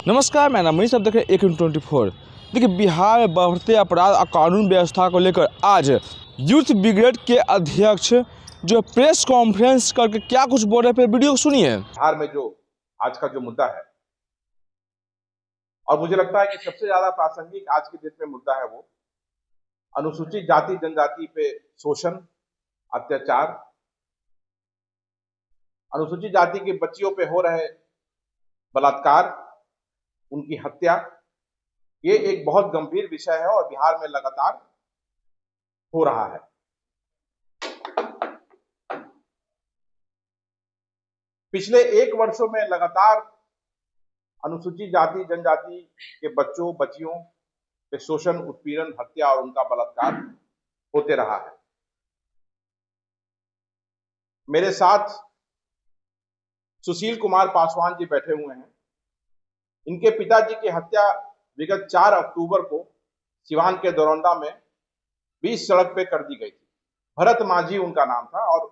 नमस्कार, मैं मनीष, आप देख रहे हैं AK24। देखिए, बिहार में बढ़ते अपराध और कानून व्यवस्था को लेकर आज यूथ ब्रिगेड के अध्यक्ष जो प्रेस कॉन्फ्रेंस करके क्या कुछ बोल रहे हैं, वीडियो सुनिए। बिहार में जो आज का जो मुद्दा है, और मुझे लगता है कि सबसे ज्यादा प्रासंगिक आज के डेट में मुद्दा है वो अनुसूचित जाति जनजाति पे शोषण, अत्याचार, अनुसूचित जाति की बच्चियों पे हो रहे बलात्कार, उनकी हत्या। ये एक बहुत गंभीर विषय है और बिहार में लगातार हो रहा है। पिछले 1 वर्षों में लगातार अनुसूचित जाति जनजाति के बच्चों बच्चियों पे शोषण, उत्पीड़न, हत्या और उनका बलात्कार होते रहा है। मेरे साथ सुशील कुमार पासवान जी बैठे हुए हैं। इनके पिताजी की हत्या विगत 4 अक्टूबर को सिवान के दरौंदा में 20 सड़क पे कर दी गई थी। भरत माझी उनका नाम था और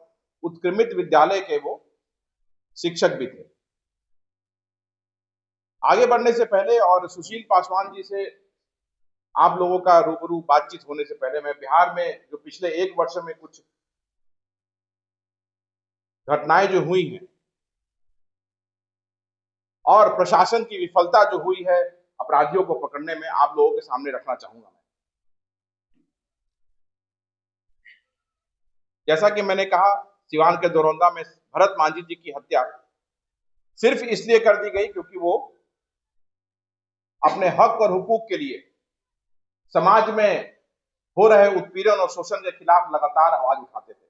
उत्क्रमित विद्यालय के वो शिक्षक भी थे। आगे बढ़ने से पहले और सुशील पासवान जी से आप लोगों का रूबरू बातचीत होने से पहले मैं बिहार में जो पिछले 1 वर्ष में कुछ घटनाएं जो हुई हैं और प्रशासन की विफलता जो हुई है अपराधियों को पकड़ने में, आप लोगों के सामने रखना चाहूंगा। जैसा कि मैंने कहा, सिवान के दरौंदा में भरत माझी जी की हत्या सिर्फ इसलिए कर दी गई क्योंकि वो अपने हक और हुकूक के लिए समाज में हो रहे उत्पीड़न और शोषण के खिलाफ लगातार आवाज उठाते थे।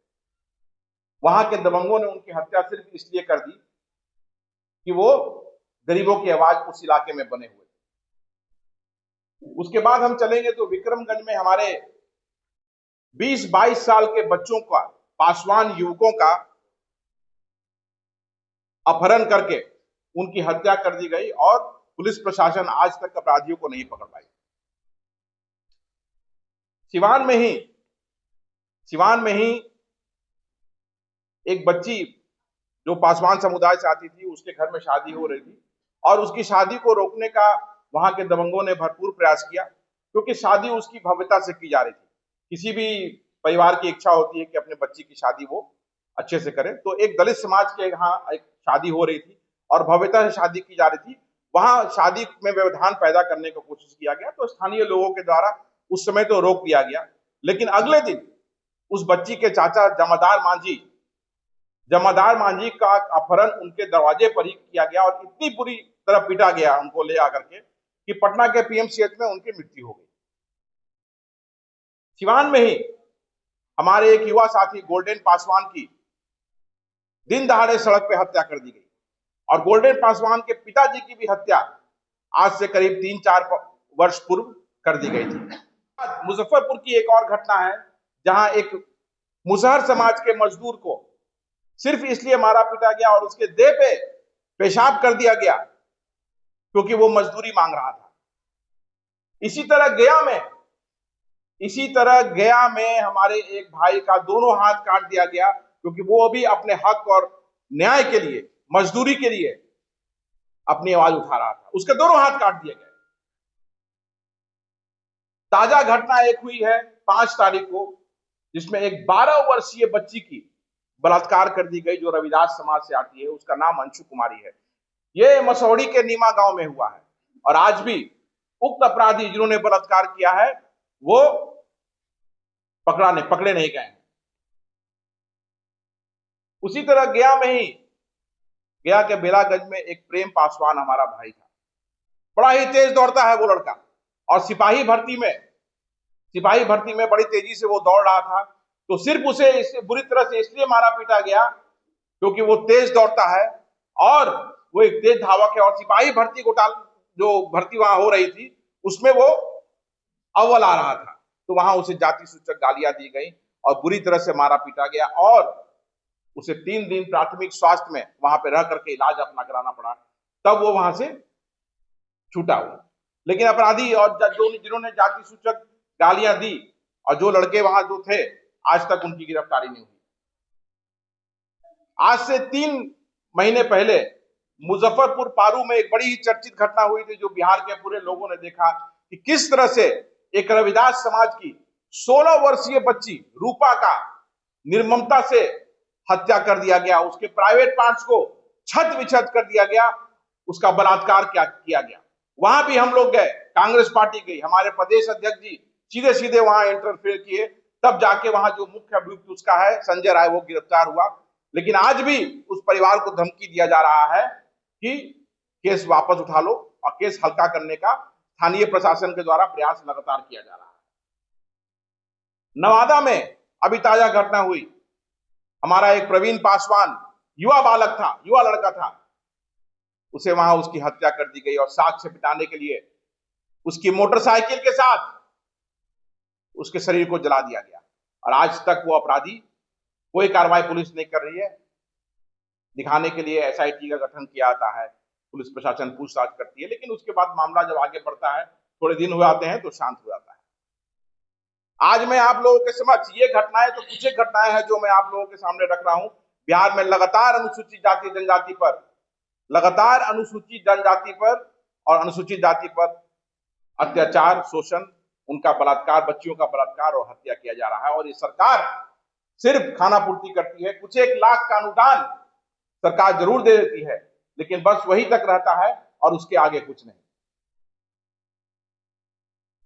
वहां के दबंगों ने उनकी हत्या सिर्फ इसलिए कर दी कि वो गरीबों की आवाज उस इलाके में बने हुए थे। उसके बाद हम चलेंगे तो विक्रमगंज में हमारे 20-22 साल के बच्चों का, पासवान युवकों का अपहरण करके उनकी हत्या कर दी गई और पुलिस प्रशासन आज तक अपराधियों को नहीं पकड़ पाई। सिवान में ही एक बच्ची जो पासवान समुदाय से आती थी, उसके घर में शादी हो रही थी और उसकी शादी को रोकने का वहां के दबंगों ने भरपूर प्रयास किया, क्योंकि शादी उसकी भव्यता से की जा रही थी। किसी भी परिवार की इच्छा होती है कि अपने बच्ची की शादी वो अच्छे से करे। तो एक दलित समाज के यहाँ एक शादी हो रही थी और भव्यता से शादी की जा रही थी। वहां शादी में व्यवधान पैदा करने की कोशिश किया गया, तो स्थानीय लोगों के द्वारा उस समय तो रोक दिया गया। लेकिन अगले दिन उस बच्ची के चाचा जमादार मांझी का अपहरण उनके दरवाजे पर ही किया गया और इतनी बुरी तरह पीटा गया उनको ले आकर के कि पटना के PMCH में उनकी मृत्यु हो गई। सिवान में ही हमारे एक युवा साथी गोल्डन पासवान की दिन दहाड़े सड़क पे हत्या कर दी गई और गोल्डन पासवान के पिताजी की भी हत्या आज से करीब 3-4 वर्ष पूर्व कर दी गई थी। मुजफ्फरपुर की एक और घटना है जहां एक मुसहर समाज के मजदूर को सिर्फ इसलिए मारा पीटा गया और उसके देह पे पेशाब कर दिया गया क्योंकि वो मजदूरी मांग रहा था। इसी तरह गया में हमारे एक भाई का दोनों हाथ काट दिया गया क्योंकि वो भी अपने हक और न्याय के लिए, मजदूरी के लिए अपनी आवाज उठा रहा था। उसके दोनों हाथ काट दिए गए। ताजा घटना एक हुई है 5 तारीख को, जिसमें एक 12 वर्षीय बच्ची की बलात्कार कर दी गई जो रविदास समाज से आती है। उसका नाम अंशु कुमारी है। यह मसौड़ी के नीमा गांव में हुआ है और आज भी उक्त अपराधी जिन्होंने बलात्कार किया है वो पकड़े नहीं गए। उसी तरह गया के बेलागंज में एक प्रेम पासवान हमारा भाई था। बड़ा ही तेज दौड़ता है वो लड़का और सिपाही भर्ती में बड़ी तेजी से वो दौड़ रहा था, तो सिर्फ उसे बुरी तरह से इसलिए मारा पीटा गया क्योंकि वो तेज दौड़ता है और वो एक तेज धावक है और सिपाही भर्ती जो भर्ती वहां हो रही थी उसमें वो अव्वल आ रहा था। तो वहां उसे जाति सूचक गालियां दी गई और बुरी तरह से मारा पीटा गया और उसे 3 दिन प्राथमिक स्वास्थ्य में वहां पे रह करके इलाज अपना कराना पड़ा, तब वो वहां से छूटा हुआ। लेकिन अपराधी और जिन्होंने जाति सूचक गालियां दी और जो लड़के वहां जो थे, आज तक उनकी गिरफ्तारी नहीं हुई। आज से 3 महीने पहले मुजफ्फरपुर पारू में एक बड़ी ही चर्चित घटना हुई थी, जो बिहार के पूरे लोगों ने देखा कि किस तरह से एक रविदास समाज की 16 वर्षीय बच्ची रूपा का निर्ममता से हत्या कर दिया गया, उसके प्राइवेट पार्ट्स को छत विछत कर दिया गया, उसका बलात्कार किया गया। वहां भी हम लोग गए, कांग्रेस पार्टी गई, हमारे प्रदेश अध्यक्ष जी सीधे सीधे वहां इंटरफेयर किए, तब जाके वहां जो मुख्य अभियुक्त उसका है संजय राय, वो गिरफ्तार हुआ। लेकिन आज भी उस परिवार को धमकी दिया जा रहा है कि केस वापस उठा लो, और केस हल्का करने का स्थानीय प्रशासन के द्वारा प्रयास लगातार किया जा रहा है। नवादा में अभी ताजा घटना हुई, हमारा एक प्रवीण पासवान युवा बालक था, युवा लड़का था, उसे वहां उसकी हत्या कर दी गई और साक्ष्य पिटाने के लिए उसकी मोटरसाइकिल के साथ उसके शरीर को जला दिया गया। और आज तक वो अपराधी, कोई कार्रवाई पुलिस नहीं कर रही है। दिखाने के लिए एसआईटी का गठन किया जाता है, पुलिस प्रशासन पूछताछ करती है, लेकिन उसके बाद मामला जब आगे बढ़ता है, थोड़े दिन हो जाते हैं तो शांत हो जाता है। आज मैं आप लोगों के समक्ष ये घटनाएं, तो कुछ एक घटनाएं हैं जो मैं आप लोगों के सामने रख रहा हूं। बिहार में लगातार अनुसूचित जाति जनजाति पर, लगातार अनुसूचित जनजाति पर और अनुसूचित जाति पर अत्याचार, शोषण, उनका बलात्कार, बच्चियों का बलात्कार और हत्या किया जा रहा है। और ये सरकार सिर्फ खाना पूर्ति करती है, कुछ एक लाख का अनुदान सरकार जरूर दे देती है, लेकिन बस वही तक रहता है और उसके आगे कुछ नहीं।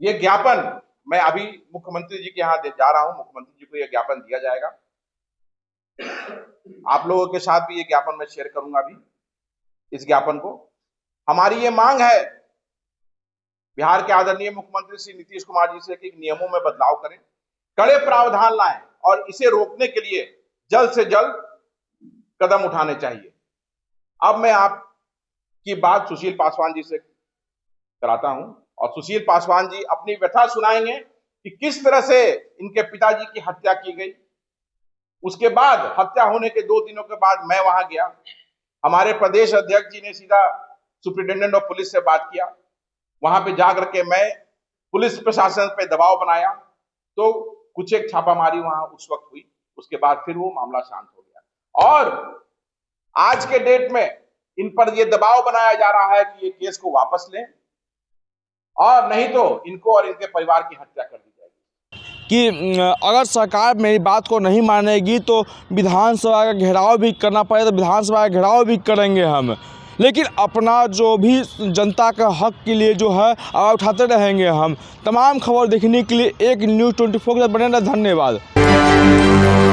ये ज्ञापन मैं अभी मुख्यमंत्री जी के यहाँ जा रहा हूं, मुख्यमंत्री जी को यह ज्ञापन दिया जाएगा। आप लोगों के साथ भी ये ज्ञापन मैं शेयर करूंगा अभी। इस ज्ञापन को, हमारी ये मांग है बिहार के आदरणीय मुख्यमंत्री श्री नीतीश कुमार जी से कि नियमों में बदलाव करें, कड़े प्रावधान लाएं और इसे रोकने के लिए जल्द से जल्द कदम उठाने चाहिए। अब मैं आपकी बात सुशील पासवान जी से कराता हूं, और सुशील पासवान जी अपनी व्यथा सुनाएंगे कि किस तरह से इनके पिताजी की हत्या की गई। उसके बाद, हत्या होने के 2 दिनों के बाद मैं वहां गया, हमारे प्रदेश अध्यक्ष जी ने सीधा सुप्रिंटेंडेंट ऑफ पुलिस से बात किया। वहां पे जाकर के मैं पुलिस प्रशासन पे दबाव बनाया, तो कुछ एक छापामारी वहां उस वक्त हुई। उसके बाद फिर वो मामला शांत हो गया, और आज के डेट में इन पर ये दबाव बनाया जा रहा है कि ये केस को वापस लें, और नहीं तो इनको और इनके परिवार की हत्या कर दी जाएगी। कि अगर सरकार मेरी बात को नहीं मानेगी तो विधानसभा का घेराव भी करना पड़े, तो विधानसभा का घेराव भी करेंगे हम, लेकिन अपना जो भी जनता का हक के लिए जो है आवाज़ उठाते रहेंगे हम। तमाम खबर देखने के लिए एक न्यूज़ 24 के साथ बने रहें। धन्यवाद।